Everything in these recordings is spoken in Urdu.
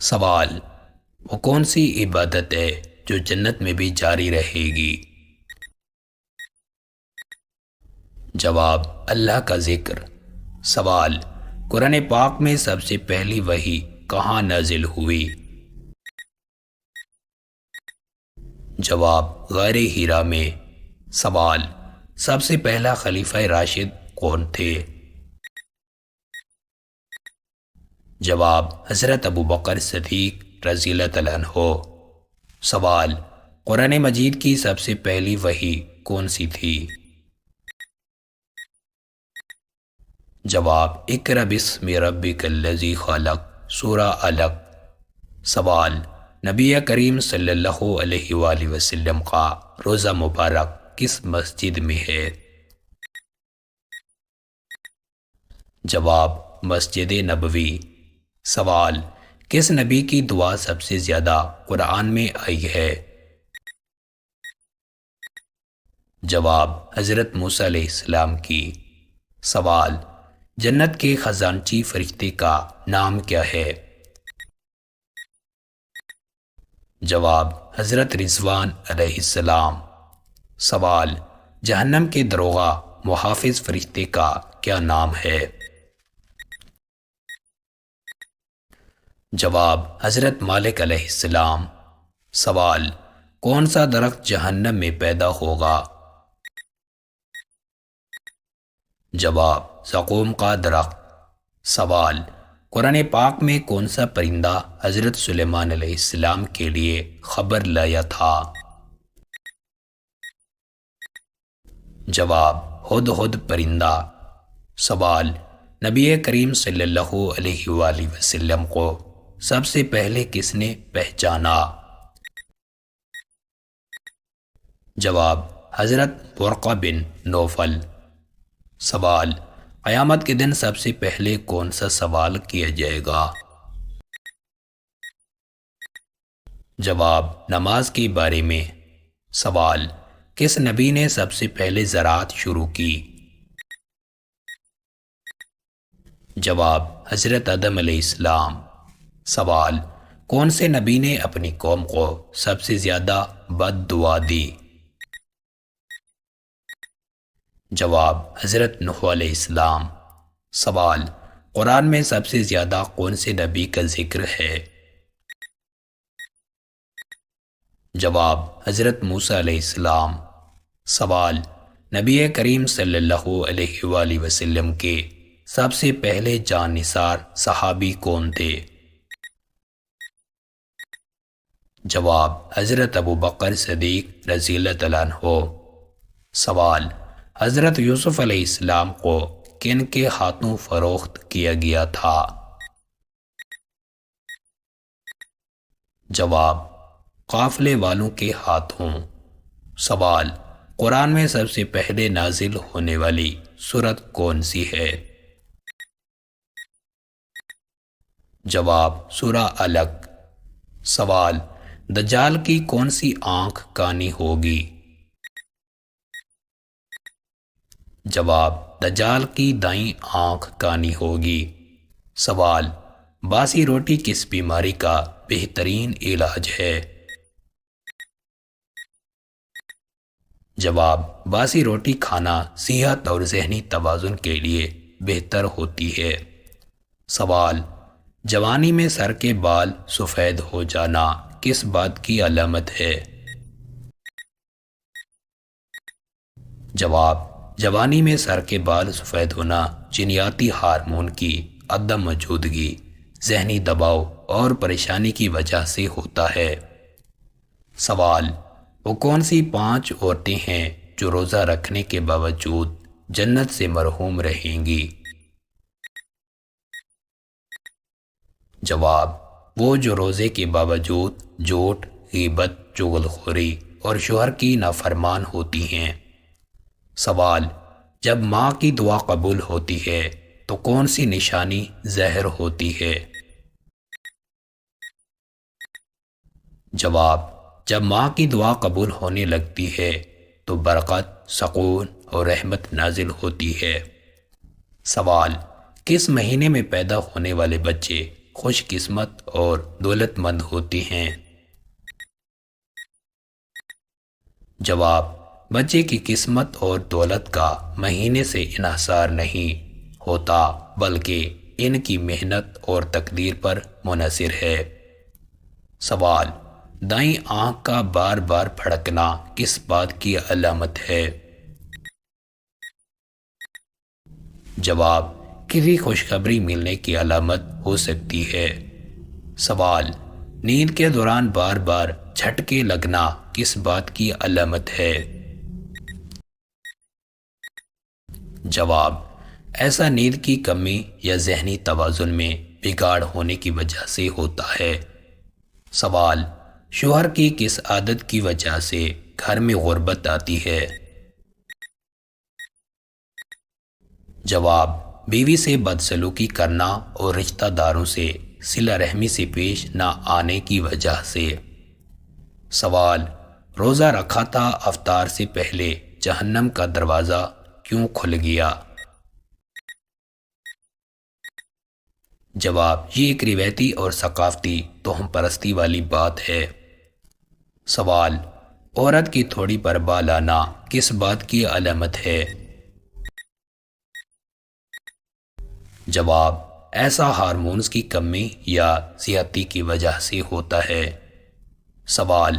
سوال: وہ کون سی عبادت ہے جو جنت میں بھی جاری رہے گی؟ جواب: اللہ کا ذکر۔ سوال: قرآن پاک میں سب سے پہلی وحی کہاں نازل ہوئی؟ جواب: غار حرا میں۔ سوال: سب سے پہلا خلیفہ راشد کون تھے؟ جواب: حضرت ابوبکر صدیق رضی اللہ تعالیٰ عنہ۔ سوال: قرآن مجید کی سب سے پہلی وحی کون سی تھی؟ جواب: اقرأ بسم ربک الذی خلق، سورہ علق۔ سوال: نبی کریم صلی اللہ علیہ وآلہ وسلم کا روضہ مبارک کس مسجد میں ہے؟ جواب: مسجد نبوی۔ سوال: کس نبی کی دعا سب سے زیادہ قرآن میں آئی ہے؟ جواب: حضرت موسیٰ علیہ السلام کی۔ سوال: جنت کے خزانچی فرشتے کا نام کیا ہے؟ جواب: حضرت رضوان علیہ السلام۔ سوال: جہنم کے داروغہ محافظ فرشتے کا کیا نام ہے؟ جواب: حضرت مالک علیہ السلام۔ سوال: کون سا درخت جہنم میں پیدا ہوگا؟ جواب: زقوم کا درخت۔ سوال: قرآن پاک میں کون سا پرندہ حضرت سلیمان علیہ السلام کے لیے خبر لایا تھا؟ جواب: ہدہد پرندہ۔ سوال: نبی کریم صلی اللہ علیہ وآلہ وسلم کو سب سے پہلے کس نے پہچانا؟ جواب: حضرت ورقہ بن نوفل۔ سوال: قیامت کے دن سب سے پہلے کون سا سوال کیا جائے گا؟ جواب: نماز کے بارے میں۔ سوال: کس نبی نے سب سے پہلے زراعت شروع کی؟ جواب: حضرت آدم علیہ السلام۔ سوال: کون سے نبی نے اپنی قوم کو سب سے زیادہ بد دعا دی؟ جواب: حضرت نوح علیہ السلام۔ سوال: قرآن میں سب سے زیادہ کون سے نبی کا ذکر ہے؟ جواب: حضرت موسیٰ علیہ السلام۔ سوال: نبی کریم صلی اللہ علیہ وآلہ وسلم کے سب سے پہلے جان نثار صحابی کون تھے؟ جواب: حضرت ابوبکر صدیق رضی اللہ تعالیٰ عنہ۔ سوال: حضرت یوسف علیہ السلام کو کن کے ہاتھوں فروخت کیا گیا تھا؟ جواب: قافلے والوں کے ہاتھوں۔ سوال: قرآن میں سب سے پہلے نازل ہونے والی سورت کون سی ہے؟ جواب: سورہ علق۔ سوال: دجال کی کون سی آنکھ کانی ہوگی؟ جواب: دجال کی دائیں آنکھ کانی ہوگی۔ سوال: باسی روٹی کس بیماری کا بہترین علاج ہے؟ جواب: باسی روٹی کھانا صحت اور ذہنی توازن کے لیے بہتر ہوتی ہے۔ سوال: جوانی میں سر کے بال سفید ہو جانا کس بات کی علامت ہے؟ جواب: جوانی میں سر کے بال سفید ہونا جنیاتی ہارمون کی عدم موجودگی، ذہنی دباؤ اور پریشانی کی وجہ سے ہوتا ہے۔ سوال: وہ کون سی 5 عورتیں ہیں جو روزہ رکھنے کے باوجود جنت سے محروم رہیں گی؟ جواب: وہ جو روزے کے باوجود جھوٹ، غیبت، چغل خوری اور شوہر کی نافرمان ہوتی ہیں۔ سوال: جب ماں کی دعا قبول ہوتی ہے تو کون سی نشانی ظاہر ہوتی ہے؟ جواب: جب ماں کی دعا قبول ہونے لگتی ہے تو برکت، سکون اور رحمت نازل ہوتی ہے۔ سوال: کس مہینے میں پیدا ہونے والے بچے خوش قسمت اور دولت مند ہوتے ہیں؟ جواب: بچے کی قسمت اور دولت کا مہینے سے انحصار نہیں ہوتا، بلکہ ان کی محنت اور تقدیر پر منحصر ہے۔ سوال: دائیں آنکھ کا بار بار پھڑکنا کس بات کی علامت ہے؟ جواب: کسی خوشخبری ملنے کی علامت ہو سکتی ہے۔ سوال: نیند کے دوران بار بار جھٹکے لگنا کس بات کی علامت ہے؟ جواب: ایسا نیند کی کمی یا ذہنی توازن میں بگاڑ ہونے کی وجہ سے ہوتا ہے۔ سوال: شوہر کی کس عادت کی وجہ سے گھر میں غربت آتی ہے؟ جواب: بیوی سے بدسلوکی کرنا اور رشتہ داروں سے صلہ رحمی سے پیش نہ آنے کی وجہ سے۔ سوال: روزہ رکھا تھا، افطار سے پہلے جہنم کا دروازہ کیوں کھل گیا؟ جواب: یہ ایک روایتی اور ثقافتی توہم پرستی والی بات ہے۔ سوال: عورت کی تھوڑی پر بال آنا کس بات کی علامت ہے؟ جواب: ایسا ہارمونز کی کمی یا زیادتی کی وجہ سے ہوتا ہے۔ سوال: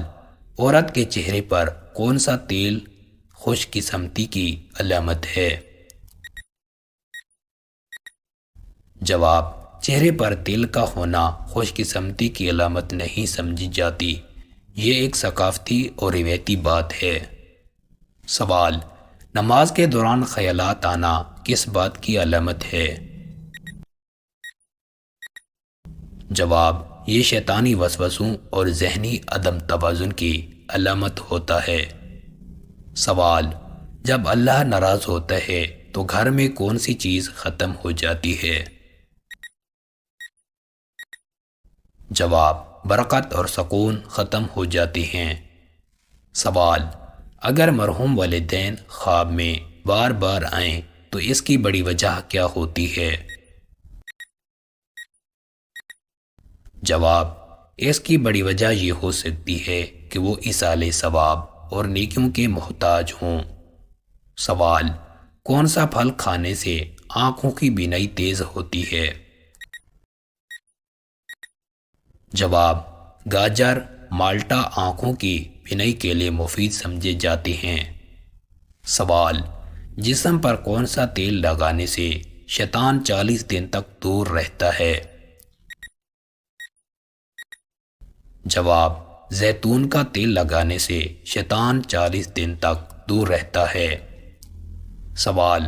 عورت کے چہرے پر کون سا تیل خوش قسمتی کی علامت ہے؟ جواب: چہرے پر تیل کا ہونا خوش قسمتی کی علامت نہیں سمجھی جاتی، یہ ایک ثقافتی اور روایتی بات ہے۔ سوال: نماز کے دوران خیالات آنا کس بات کی علامت ہے؟ جواب: یہ شیطانی وسوسوں اور ذہنی عدم توازن کی علامت ہوتا ہے۔ سوال: جب اللہ ناراض ہوتا ہے تو گھر میں کون سی چیز ختم ہو جاتی ہے؟ جواب: برکت اور سکون ختم ہو جاتے ہیں۔ سوال: اگر مرحوم والدین خواب میں بار بار آئیں تو اس کی بڑی وجہ کیا ہوتی ہے؟ جواب: اس کی بڑی وجہ یہ ہو سکتی ہے کہ وہ ایصال ثواب اور نیکیوں کے محتاج ہوں۔ سوال: کون سا پھل کھانے سے آنکھوں کی بینائی تیز ہوتی ہے؟ جواب: گاجر، مالٹا آنکھوں کی بینائی کے لیے مفید سمجھے جاتے ہیں۔ سوال: جسم پر کون سا تیل لگانے سے شیطان 40 دن تک دور رہتا ہے؟ جواب: زیتون کا تیل لگانے سے شیطان 40 دن تک دور رہتا ہے۔ سوال: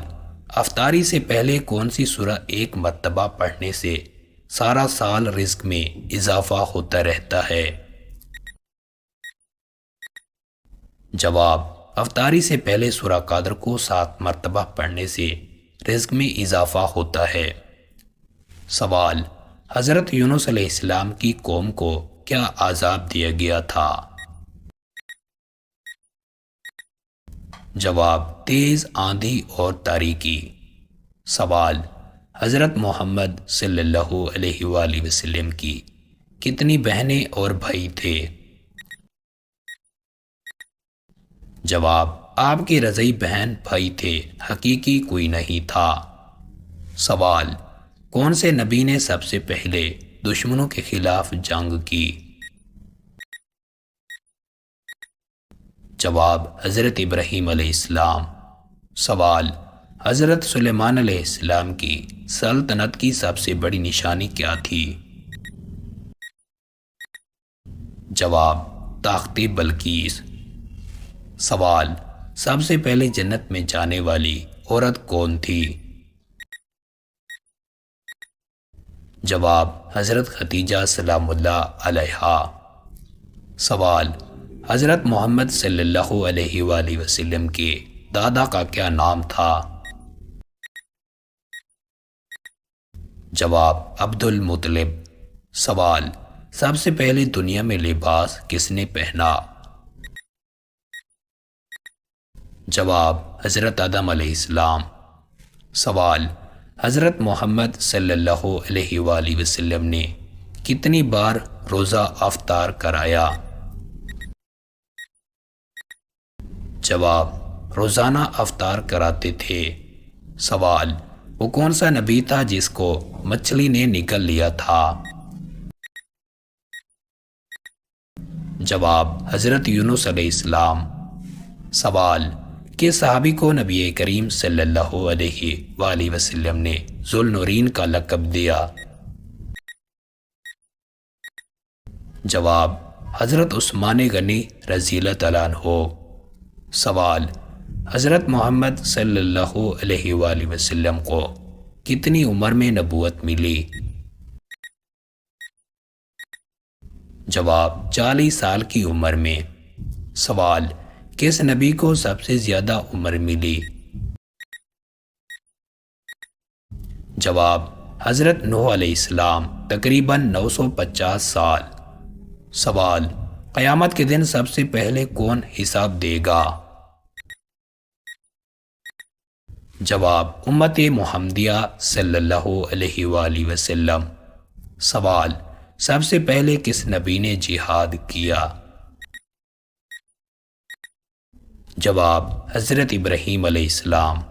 افطاری سے پہلے کون سی سورہ ایک مرتبہ پڑھنے سے سارا سال رزق میں اضافہ ہوتا رہتا ہے؟ جواب: افطاری سے پہلے سورہ قدر کو 7 مرتبہ پڑھنے سے رزق میں اضافہ ہوتا ہے۔ سوال: حضرت یونس علیہ السلام کی قوم کو کیا عذاب دیا گیا تھا؟ جواب: تیز آندھی اور تاریکی۔ سوال: حضرت محمد صلی اللہ علیہ وآلہ وسلم کی کتنی بہنیں اور بھائی تھے؟ جواب: آپ کی رضعی بہن بھائی تھے، حقیقی کوئی نہیں تھا۔ سوال: کون سے نبی نے سب سے پہلے دشمنوں کے خلاف جنگ کی؟ جواب: حضرت ابراہیم علیہ السلام۔ سوال: حضرت سلیمان علیہ السلام کی سلطنت کی سب سے بڑی نشانی کیا تھی؟ جواب: تخت بلقیس۔ سوال: سب سے پہلے جنت میں جانے والی عورت کون تھی؟ جواب: حضرت خدیجہ سلام اللہ علیہا۔ سوال: حضرت محمد صلی اللہ علیہ وآلہ وسلم کے دادا کا کیا نام تھا؟ جواب: عبد المطلب۔ سوال: سب سے پہلے دنیا میں لباس کس نے پہنا؟ جواب: حضرت آدم علیہ السلام۔ سوال: حضرت محمد صلی اللہ علیہ وآلہ وسلم نے کتنی بار روزہ افطار کرایا؟ جواب: روزانہ افطار کراتے تھے۔ سوال: وہ کون سا نبی تھا جس کو مچھلی نے نگل لیا تھا؟ جواب: حضرت یونس علیہ السلام۔ سوال: کس صحابی کو نبی کریم صلی اللہ علیہ وآلہ وسلم نے ذو النورین کا لقب دیا؟ جواب: حضرت عثمان غنی رضی اللہ تعالیٰ عنہ۔ سوال: حضرت محمد صلی اللہ علیہ وآلہ وسلم کو کتنی عمر میں نبوت ملی؟ جواب: 40 سال کی عمر میں۔ سوال: کس نبی کو سب سے زیادہ عمر ملی؟ جواب: حضرت نوح علیہ السلام، تقریباً 950 سال۔ سوال: قیامت کے دن سب سے پہلے کون حساب دے گا؟ جواب: امت محمدیہ صلی اللہ علیہ وآلہ وسلم۔ سوال: سب سے پہلے کس نبی نے جہاد کیا؟ جواب: حضرت ابراہیم علیہ السلام۔